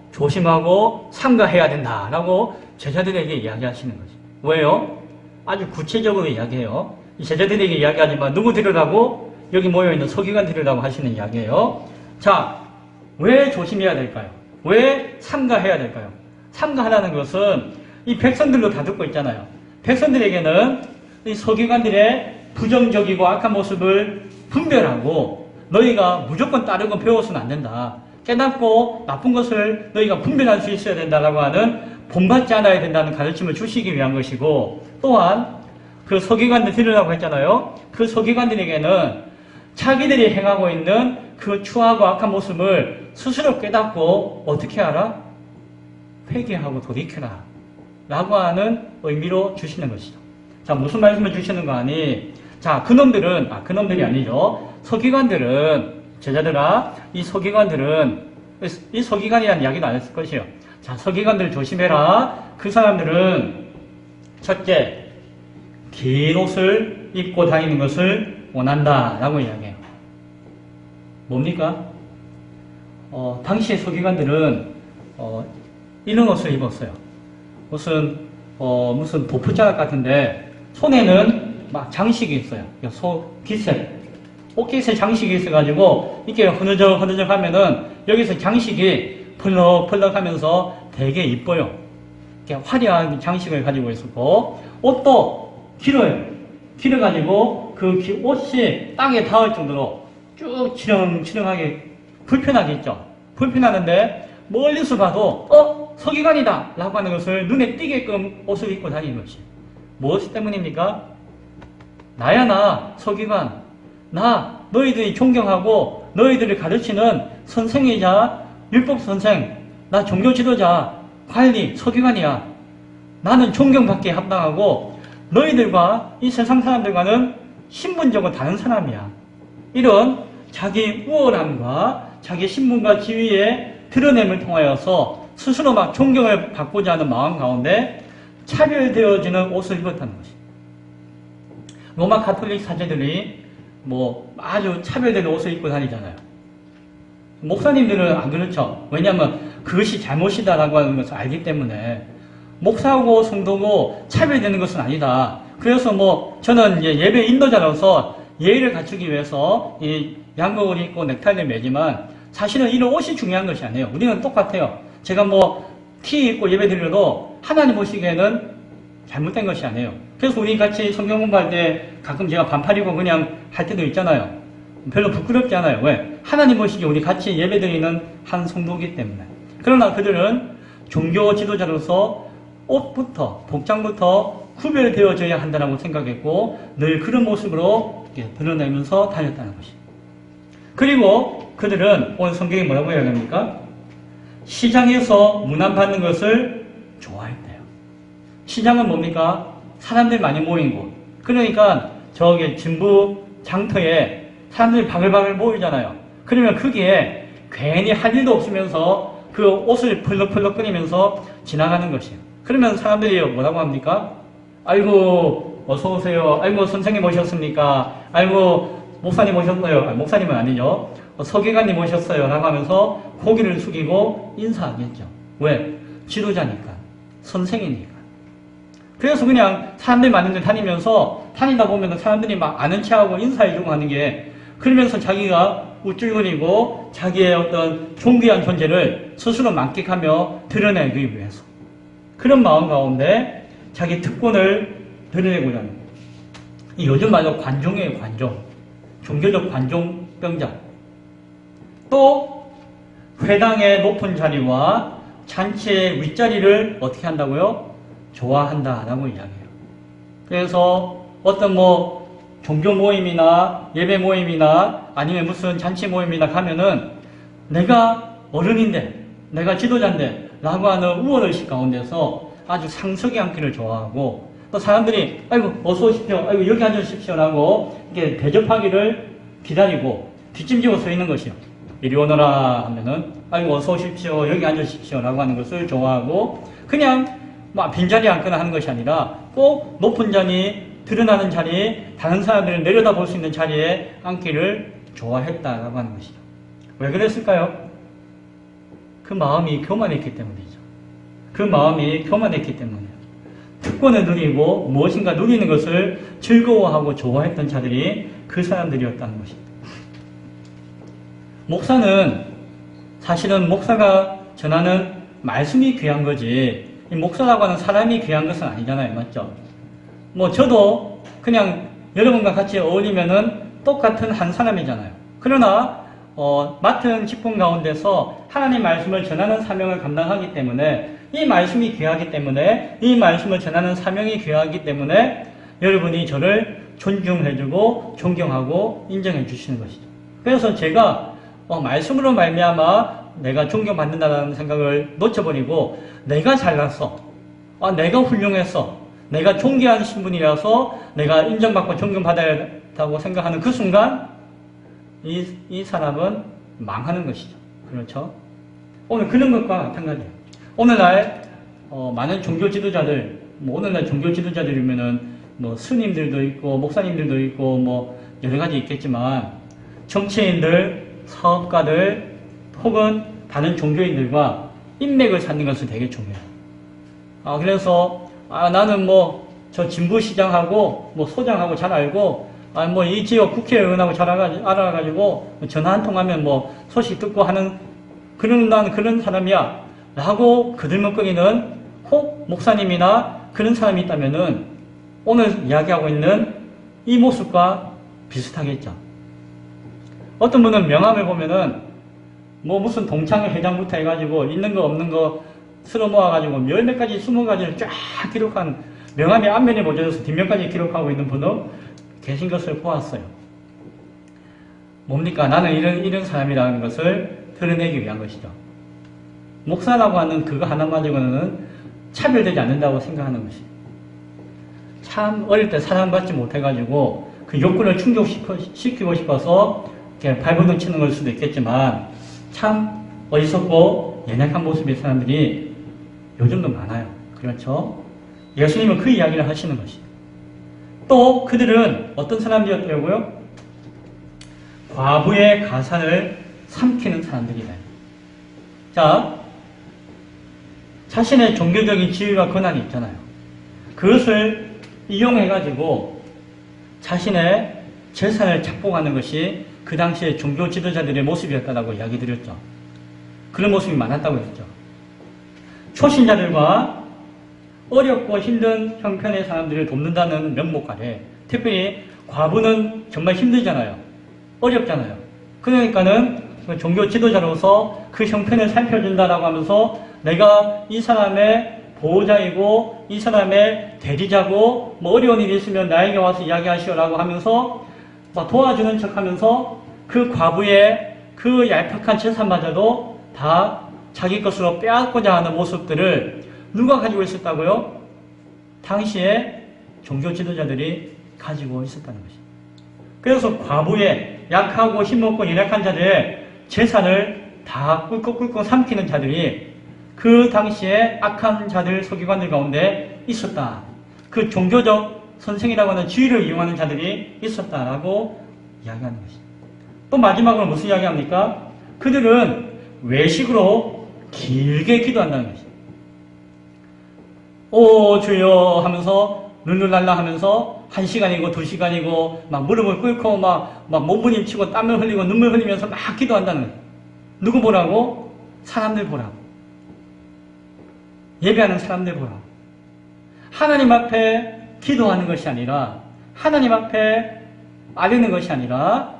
삼가해야 된다라고 제자들에게 이야기하시는 거죠. 왜요? 아주 구체적으로 이야기해요. 이 제자들에게 이야기하지만 누구 들으라고? 여기 모여있는 서기관 들으라고 하시는 이야기예요. 자, 왜 조심해야 될까요? 왜 삼가해야 될까요? 삼가하라는 것은 이 백성들도 다 듣고 있잖아요. 백성들에게는 이 서기관들의 부정적이고 악한 모습을 분별하고 너희가 무조건 따르고 배워서는 안 된다. 깨닫고 나쁜 것을 너희가 분별할 수 있어야 된다라고 하는 본받지 않아야 된다는 가르침을 주시기 위한 것이고, 또한 그 서기관들 드리라고 했잖아요. 그 서기관들에게는 자기들이 행하고 있는 그 추하고 악한 모습을 스스로 깨닫고 어떻게 하라? 회개하고 돌이켜라 라고 하는 의미로 주시는 것이죠. 자, 무슨 말씀을 주시는 거 아니? 자, 그놈들이 아니죠. 서기관들은, 제자들아, 이 서기관이라는 이야기도 안 했을 것이요. 자, 서기관들 조심해라. 그 사람들은 첫째, 긴 옷을 입고 다니는 것을 원한다 라고 이야기해요. 뭡니까? 당시의 서기관들은 이런 옷을 입었어요. 무슨 도프자락 같은데 손에는 막 장식이 있어요. 옷깃에 장식이 있어가지고 이렇게 흐느적 하면은 여기서 장식이 펄럭펄럭 하면서 되게 이뻐요. 이렇게 화려한 장식을 가지고 있었고, 옷도 길어가지고 그 옷이 땅에 닿을 정도로 쭉 치렁치렁하게 불편하게 있죠. 불편하는데 멀리서 봐도 서기관이다 라고 하는 것을 눈에 띄게끔 옷을 입고 다니는 것이 무엇 때문입니까? 나 서기관, 나 너희들이 존경하고 너희들을 가르치는 선생이자 율법 선생, 나 종교 지도자, 관리, 서기관이야. 나는 존경받기에 합당하고 너희들과 이 세상 사람들과는 신분적으로 다른 사람이야. 이런 자기 우월함과 자기 신분과 지위의 드러냄을 통하여서 스스로 막 존경을 받고자 하는 마음 가운데 차별되어지는 옷을 입었다는 것이. 로마 가톨릭 사제들이 아주 차별되는 옷을 입고 다니잖아요. 목사님들은 안 그렇죠. 왜냐하면 그것이 잘못이다라고 하는 것을 알기 때문에 목사고 성도고 차별되는 것은 아니다. 그래서 저는 예배 인도자로서 예의를 갖추기 위해서 이 양복을 입고 넥타이를 매지만 사실은 이런 옷이 중요한 것이 아니에요. 우리는 똑같아요. 제가 티 입고 예배 드려도 하나님 보시기에는 잘못된 것이 아니에요. 그래서 우리 같이 성경 공부할 때 가끔 제가 반팔 입고 그냥 할 때도 있잖아요. 별로 부끄럽지 않아요. 왜? 하나님 보시기에 우리 같이 예배 드리는 한 성도이기 때문에. 그러나 그들은 종교 지도자로서 옷부터 복장부터 구별되어져야 한다고 생각했고 늘 그런 모습으로 드러내면서 다녔다는 것입니다. 그리고 그들은 오늘 성경이 뭐라고 이야기합니까? 시장에서 문안받는 것을 좋아했대요. 시장은 뭡니까? 사람들 많이 모인 곳. 그러니까 저기 진부 장터에 사람들이 바글바글 모이잖아요. 그러면 거기에 괜히 할 일도 없으면서 그 옷을 펄럭펄럭거리면서 지나가는 것이에요. 그러면 사람들이 뭐라고 합니까? 아이고 어서오세요. 아이고 선생님 오셨습니까? 아이고 목사님 오셨어요. 목사님은 아니죠. 서기관님 오셨어요. 라고 하면서 고개를 숙이고 인사하겠죠. 왜? 지도자니까. 선생이니까. 그래서 그냥 사람들이 많은 데 다니다 보면 사람들이 막 아는 체하고 인사해주고 하는 게 그러면서 자기가 우쭐거리고 자기의 어떤 존귀한 존재를 스스로 만끽하며 드러내기 위해서 그런 마음 가운데 자기 특권을 드러내고자 합니다. 요즘 말로 관종이에요. 관종. 종교적 관종병자. 또 회당의 높은 자리와 잔치의 윗자리를 어떻게 한다고요? 좋아한다라고 이야기해요. 그래서 어떤 종교 모임이나 예배 모임이나 아니면 무슨 잔치 모임이나 가면은 내가 어른인데 내가 지도자인데 라고 하는 우월의식 가운데서 아주 상석에 앉기를 좋아하고 또 사람들이 아이고 어서 오십시오. 아이고 여기 앉으십시오 라고 이렇게 대접하기를 기다리고 뒷짐지고 서 있는 것이요. 이리 오너라 하면은 아이고 어서 오십시오. 여기 앉으십시오 라고 하는 것을 좋아하고 그냥 빈자리에 앉거나 하는 것이 아니라 꼭 높은 자리, 드러나는 자리, 다른 사람들을 내려다볼 수 있는 자리에 앉기를 좋아했다라고 하는 것이죠. 왜 그랬을까요? 그 마음이 교만했기 때문이죠. 그 마음이 교만했기 때문이에요. 특권을 누리고 무엇인가 누리는 것을 즐거워하고 좋아했던 자들이 그 사람들이었다는 것입니다. 목사는 사실은 목사가 전하는 말씀이 귀한 거지 이 목사라고 하는 사람이 귀한 것은 아니잖아요. 맞죠? 저도 그냥 여러분과 같이 어울리면은 똑같은 한 사람이잖아요. 그러나 맡은 직분 가운데서 하나님 말씀을 전하는 사명을 감당하기 때문에 이 말씀이 귀하기 때문에 이 말씀을 전하는 사명이 귀하기 때문에 여러분이 저를 존중해주고 존경하고 인정해 주시는 것이죠. 그래서 제가 말씀으로 말미암아 내가 존경받는다는 생각을 놓쳐버리고 내가 잘났어, 내가 훌륭했어, 내가 존귀한 신분이라서 내가 인정받고 존경받아야 한다고 생각하는 그 순간 이 사람은 망하는 것이죠. 그렇죠? 오늘 그런 것과 마찬가지예요. 오늘날 많은 종교 지도자들, 오늘날 종교 지도자들이면은 스님들도 있고 목사님들도 있고 여러 가지 있겠지만 정치인들, 사업가들 혹은 다른 종교인들과 인맥을 찾는 것은 되게 중요해요. 그래서 나는 저 진부시장하고 소장하고 잘 알고 이 지역 국회의원하고 잘 알아가지고 전화 한 통하면 소식 듣고 하는 난 그런 사람이야 라고 그들먹거리는 혹 목사님이나 그런 사람이 있다면은 오늘 이야기하고 있는 이 모습과 비슷하겠죠. 어떤 분은 명함을 보면은 무슨 동창회 회장부터 해가지고 있는 거 없는 거 쓸어 모아가지고 열 몇 가지 20가지를 쫙 기록한 명함이 앞면에 모자라서 뒷면까지 기록하고 있는 분도 계신 것을 보았어요. 뭡니까? 나는 이런 사람이라는 것을 드러내기 위한 것이죠. 목사라고 하는 그거 하나만으로는 차별되지 않는다고 생각하는 것이에요. 참 어릴 때 사랑받지 못해가지고 그 욕구를 충족시키고 싶어서 이렇게 발버둥 치는 걸 수도 있겠지만 참 어리석고 연약한 모습의 사람들이 요즘도 많아요. 그렇죠? 예수님은 그 이야기를 하시는 것이에요. 또 그들은 어떤 사람들이었더라고요? 과부의 가산을 삼키는 사람들이다. 자, 자신의 종교적인 지위와 권한이 있잖아요. 그것을 이용해가지고 자신의 재산을 착복하는 것이 그 당시에 종교 지도자들의 모습이었다고 이야기 드렸죠. 그런 모습이 많았다고 했죠. 초신자들과 어렵고 힘든 형편의 사람들을 돕는다는 면목 아래, 특별히 과부는 정말 힘들잖아요. 어렵잖아요. 그러니까는 종교 지도자로서 그 형편을 살펴준다라고 하면서 내가 이 사람의 보호자이고 이 사람의 대리자고 어려운 일이 있으면 나에게 와서 이야기하시오라고 하면서 도와주는 척 하면서 그 과부의 그 얄팍한 재산마저도 다 자기 것으로 빼앗고자 하는 모습들을 누가 가지고 있었다고요? 당시에 종교 지도자들이 가지고 있었다는 것입니다. 그래서 과부의 약하고 힘없고 연약한 자들의 재산을 다 꿀꺽꿀꺽 삼키는 자들이 그 당시에 악한 자들, 서기관들 가운데 있었다. 그 종교적 선생이라고 하는 지위를 이용하는 자들이 있었다라고 이야기하는 것입니다. 또 마지막으로 무슨 이야기합니까? 그들은 외식으로 길게 기도한다는 것입니다. 오 주여 하면서 룰루랄라 하면서 1시간이고 2시간이고 막 무릎을 꿇고 막 몸부림치고 땀을 흘리고 눈물 흘리면서 막 기도한다는 거예요. 누구 보라고? 사람들 보라고. 예배하는 사람들 보라고. 하나님 앞에 기도하는 것이 아니라 하나님 앞에 아뢰는 것이 아니라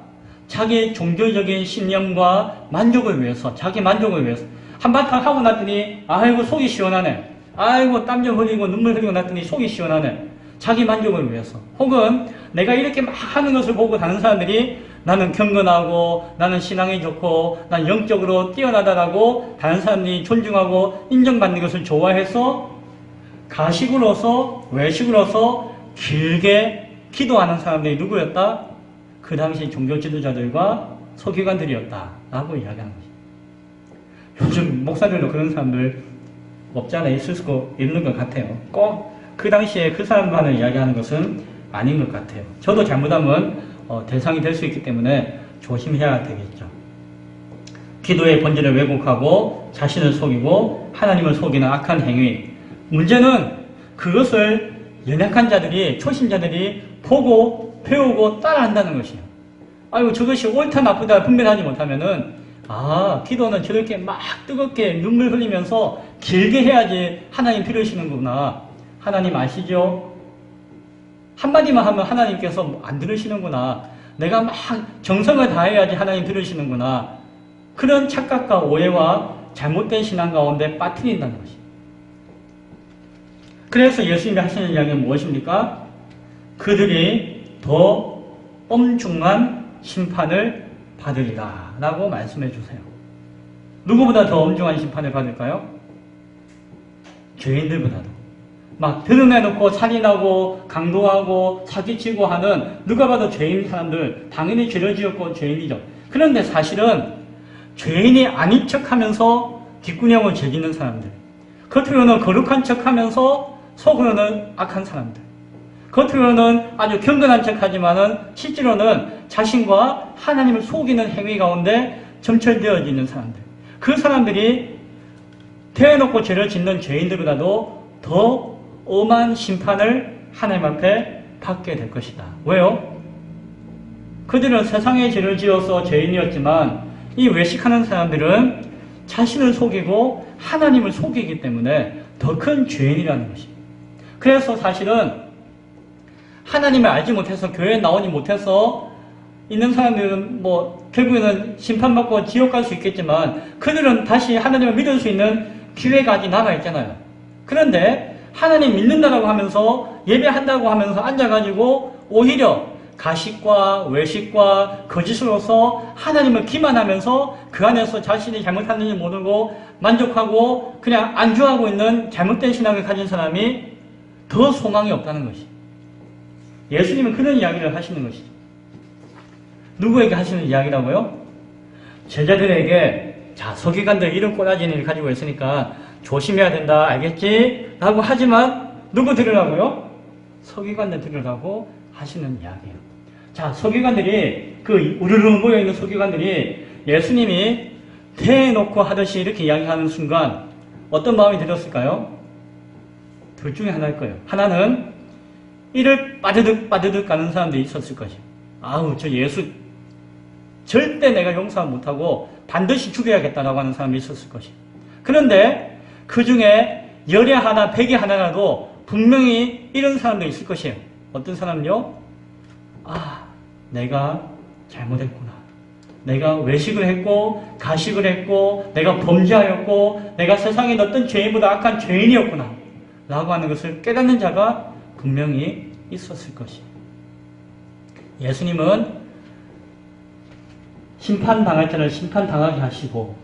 자기 종교적인 신념과 만족을 위해서, 자기 만족을 위해서 한바탕 하고 났더니 아이고 속이 시원하네, 아이고 땀 좀 흘리고 눈물 흘리고 났더니 속이 시원하네, 자기 만족을 위해서. 혹은 내가 이렇게 막 하는 것을 보고 다른 사람들이 나는 경건하고 나는 신앙이 좋고 난 영적으로 뛰어나다라고 다른 사람들이 존중하고 인정받는 것을 좋아해서 가식으로서 외식으로서 길게 기도하는 사람들이 누구였다? 그 당시 종교 지도자들과 서기관들이었다라고 이야기하는 것입니다. 요즘 목사들도 그런 사람들 없지 않아 있을 수 있는 것 같아요. 꼭 그 당시에 그 사람과는 이야기하는 것은 아닌 것 같아요. 저도 잘못하면 대상이 될 수 있기 때문에 조심해야 되겠죠. 기도의 본질을 왜곡하고 자신을 속이고 하나님을 속이는 악한 행위. 문제는 그것을 연약한 자들이, 초신자들이 보고 배우고 따라한다는 것이에요. 아이고 저것이 옳다 나쁘다 분별하지 못하면은 기도는 저렇게 막 뜨겁게 눈물 흘리면서 길게 해야지 하나님 들으시는구나. 하나님 아시죠? 한마디만 하면 하나님께서 안 들으시는구나. 내가 막 정성을 다해야지 하나님 들으시는구나. 그런 착각과 오해와 잘못된 신앙 가운데 빠뜨린다는 것입니다. 그래서 예수님이 하시는 이야기는 무엇입니까? 그들이 더 엄중한 심판을 받으리라 라고 말씀해 주세요. 누구보다 더 엄중한 심판을 받을까요? 죄인들보다도. 막 드러내놓고 살인하고 강도하고 사기치고 하는 누가 봐도 죄인 사람들 당연히 죄를 지었고 죄인이죠. 그런데 사실은 죄인이 아닌 척하면서 뒷구녕을 즐기는 사람들, 겉으로는 거룩한 척하면서 속으로는 악한 사람들, 겉으로는 아주 경건한 척하지만은 실제로는 자신과 하나님을 속이는 행위 가운데 점철되어 있는 사람들, 그 사람들이 대놓고 죄를 짓는 죄인들보다도 더 엄한 심판을 하나님 앞에 받게 될 것이다. 왜요? 그들은 세상에 죄를 지어서 죄인이었지만 이 외식하는 사람들은 자신을 속이고 하나님을 속이기 때문에 더 큰 죄인이라는 것입니다. 그래서 사실은 하나님을 알지 못해서 교회에 나오지 못해서 있는 사람들은 결국에는 심판받고 지옥 갈 수 있겠지만 그들은 다시 하나님을 믿을 수 있는 기회가 아직 남아있잖아요. 그런데 하나님 믿는다라고 하면서 예배한다고 하면서 앉아가지고 오히려 가식과 외식과 거짓으로서 하나님을 기만하면서 그 안에서 자신이 잘못하는지 모르고 만족하고 그냥 안주하고 있는 잘못된 신앙을 가진 사람이 더 소망이 없다는 것이. 예수님은 그런 이야기를 하시는 것이죠. 누구에게 하시는 이야기라고요? 제자들에게 자, 서기관들 이런 꼬라지는 일을 가지고 있으니까 조심해야 된다, 알겠지? 라고 하지만 누구 들으라고요? 서기관들 들으라고 하시는 이야기예요. 자, 서기관들이 우르르 모여있는 서기관들이 예수님이 대놓고 하듯이 이렇게 이야기하는 순간 어떤 마음이 들었을까요? 둘 중에 하나일 거예요. 하나는 이를 빠드득 가는 사람들이 있었을 것이에요. 아우, 저 예수 절대 내가 용서 못하고 반드시 죽여야겠다라고 하는 사람이 있었을 것이에요. 그런데 그 중에 열에 하나, 백에 하나라도 분명히 이런 사람도 있을 것이에요. 어떤 사람요? 내가 잘못했구나. 내가 외식을 했고, 가식을 했고, 내가 범죄하였고, 내가 세상에 어떤 죄인보다 악한 죄인이었구나. 라고 하는 것을 깨닫는 자가 분명히 있었을 것이에요. 예수님은 심판당할 자를 심판당하게 하시고,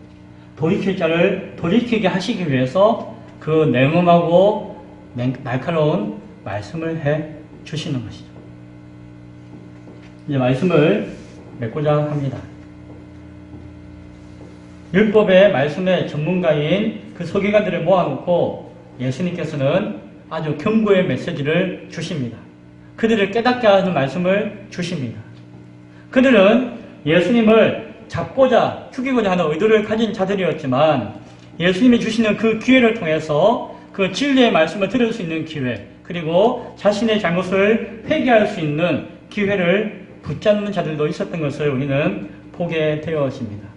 돌이킬 자를 돌이키게 하시기 위해서 그 냉엄하고 날카로운 말씀을 해 주시는 것이죠. 이제 말씀을 맺고자 합니다. 율법의 말씀의 전문가인 그 서기관들을 모아놓고 예수님께서는 아주 경고의 메시지를 주십니다. 그들을 깨닫게 하는 말씀을 주십니다. 그들은 예수님을 잡고자 죽이고자 하는 의도를 가진 자들이었지만 예수님이 주시는 그 기회를 통해서 그 진리의 말씀을 들을 수 있는 기회, 그리고 자신의 잘못을 회개할 수 있는 기회를 붙잡는 자들도 있었던 것을 우리는 보게 되었습니다.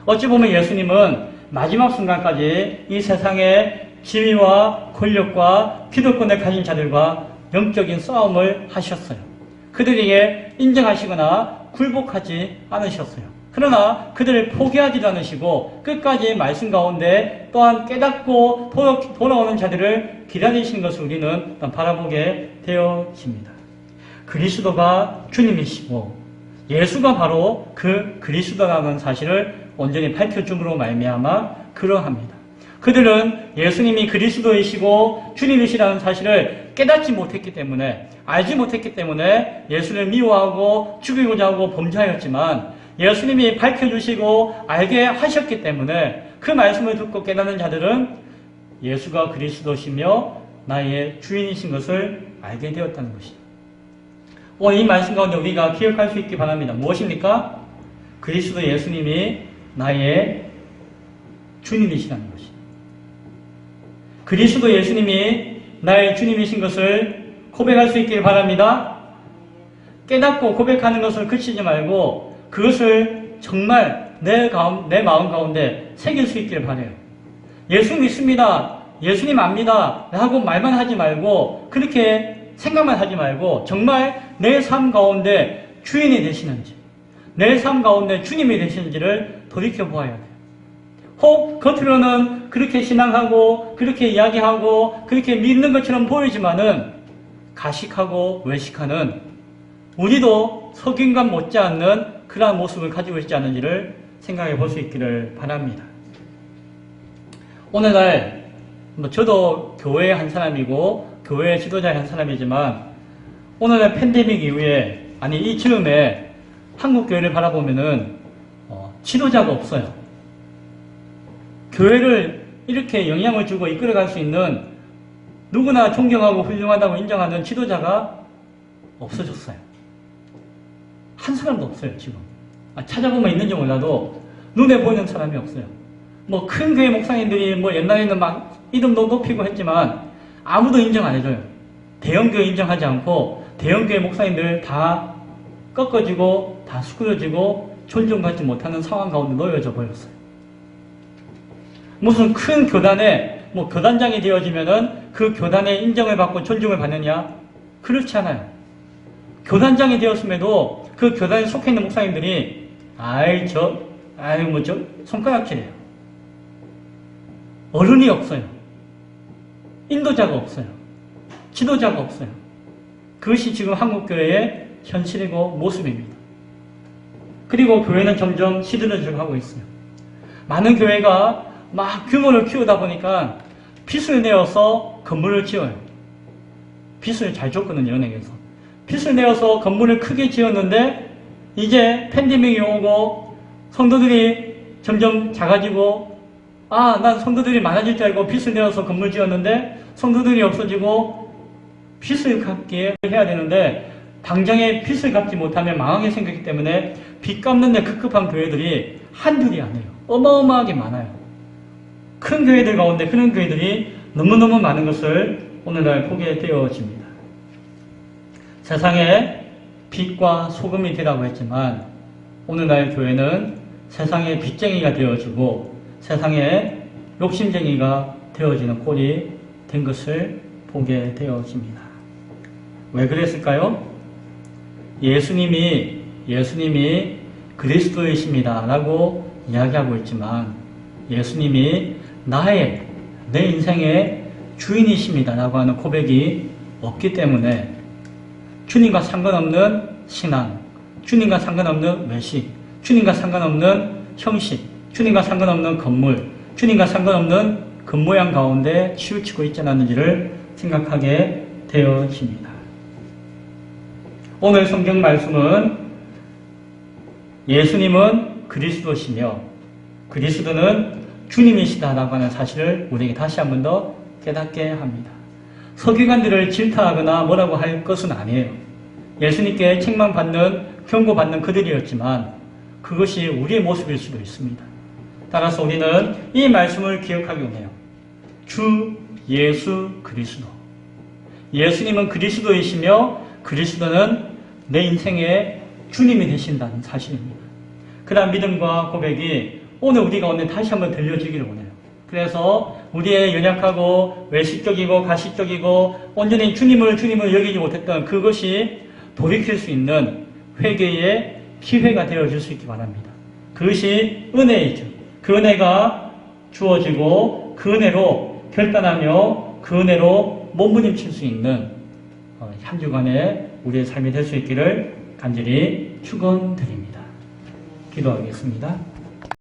어찌 보면 예수님은 마지막 순간까지 이 세상의 지위와 권력과 기득권을 가진 자들과 영적인 싸움을 하셨어요. 그들에게 인정하시거나 굴복하지 않으셨어요. 그러나 그들을 포기하지도 않으시고 끝까지 말씀 가운데 또한 깨닫고 돌아오는 자들을 기다리시는 것을 우리는 바라보게 되어집니다. 그리스도가 주님이시고 예수가 바로 그 그리스도라는 사실을 온전히 밝혀줌으로 말미암아 그러합니다. 그들은 예수님이 그리스도이시고 주님이시라는 사실을 깨닫지 못했기 때문에, 알지 못했기 때문에 예수를 미워하고 죽이고자 하고 범죄하였지만 예수님이 밝혀주시고 알게 하셨기 때문에 그 말씀을 듣고 깨닫는 자들은 예수가 그리스도시며 나의 주인이신 것을 알게 되었다는 것이죠. 오늘 이 말씀 가운데 우리가 기억할 수 있기 바랍니다. 무엇입니까? 그리스도 예수님이 나의 주님이시라는 것이죠. 그리스도 예수님이 나의 주님이신 것을 고백할 수 있길 바랍니다. 깨닫고 고백하는 것을 그치지 말고 그것을 정말 내 마음 가운데 새길 수 있길 바라요. 예수 믿습니다, 예수님 압니다 라고 말만 하지 말고, 그렇게 생각만 하지 말고 정말 내 삶 가운데 주인이 되시는지, 내 삶 가운데 주님이 되시는지를 돌이켜 보아야 돼요. 혹 겉으로는 그렇게 신앙하고 그렇게 이야기하고 그렇게 믿는 것처럼 보이지만은 가식하고 외식하는, 우리도 석인과 못지않는 그러한 모습을 가지고 있지 않은지를 생각해 볼 수 있기를 바랍니다. 오늘날 저도 교회의 한 사람이고 교회의 지도자의 한 사람이지만, 오늘날 팬데믹 이후에, 아니 이 즈음에 한국 교회를 바라보면은 지도자가 없어요. 교회를 이렇게 영향을 주고 이끌어갈 수 있는, 누구나 존경하고 훌륭하다고 인정하는 지도자가 없어졌어요. 한 사람도 없어요, 지금. 찾아보면 있는지 몰라도 눈에 보이는 사람이 없어요. 뭐 큰 교회 목사님들이 뭐 옛날에는 막 이름도 높이고 했지만 아무도 인정 안 해줘요. 대형교회 인정하지 않고 대형교회 목사님들 다 꺾어지고 다 수그러지고 존중받지 못하는 상황 가운데 놓여져 버렸어요. 무슨 큰 교단에 뭐 교단장이 되어지면은 그 교단의 인정을 받고 존중을 받느냐? 그렇지 않아요. 교단장이 되었음에도 그 교단에 속해 있는 목사님들이 손가락질해요. 어른이 없어요. 인도자가 없어요. 지도자가 없어요. 그것이 지금 한국교회의 현실이고 모습입니다. 그리고 교회는 점점 시들어져 가고 있어요. 많은 교회가 막 규모를 키우다 보니까 빚을 내어서 건물을 지어요. 빚을 잘 줬거든요, 은행에서. 빚을 내어서 건물을 크게 지었는데 이제 팬데믹이 오고 성도들이 점점 작아지고, 난 성도들이 많아질 줄 알고 빚을 내어서 건물 지었는데 성도들이 없어지고 빚을 갚게 해야 되는데 당장에 빚을 갚지 못하면 망하게 생겼기 때문에 빚 갚는 데 급급한 교회들이 한둘이 아니에요. 어마어마하게 많아요. 큰 교회들 가운데 그런 교회들이 너무너무 많은 것을 오늘날 보게 되어집니다. 세상에 빛과 소금이 되라고 했지만 오늘날 교회는 세상의 빚쟁이가 되어지고 세상의 욕심쟁이가 되어지는 꼴이 된 것을 보게 되어집니다. 왜 그랬을까요? 예수님이 그리스도이십니다 라고 이야기하고 있지만 예수님이 내 인생의 주인이십니다 라고 하는 고백이 없기 때문에 주님과 상관없는 신앙, 주님과 상관없는 외식, 주님과 상관없는 형식, 주님과 상관없는 건물, 주님과 상관없는 겉모양 가운데 치우치고 있지 않았는지를 생각하게 되어집니다. 오늘 성경 말씀은 예수님은 그리스도시며 그리스도는 주님이시다라고 하는 사실을 우리에게 다시 한 번 더 깨닫게 합니다. 서기관들을 질타하거나 뭐라고 할 것은 아니에요. 예수님께 책망받는, 경고받는 그들이었지만 그것이 우리의 모습일 수도 있습니다. 따라서 우리는 이 말씀을 기억하기 원해요. 주 예수 그리스도. 예수님은 그리스도이시며 그리스도는 내 인생의 주님이 되신다는 사실입니다. 그러한 믿음과 고백이 오늘 우리가 오늘 다시 한번 들려주기를 원해요. 그래서 우리의 연약하고 외식적이고 가식적이고 온전히 주님을 여기지 못했던 그것이 돌이킬 수 있는 회개의 기회가 되어줄 수 있기 바랍니다. 그것이 은혜이죠. 그 은혜가 주어지고 그 은혜로 결단하며 그 은혜로 몸부림칠 수 있는 한 주간의 우리의 삶이 될 수 있기를 간절히 축원드립니다. 기도하겠습니다.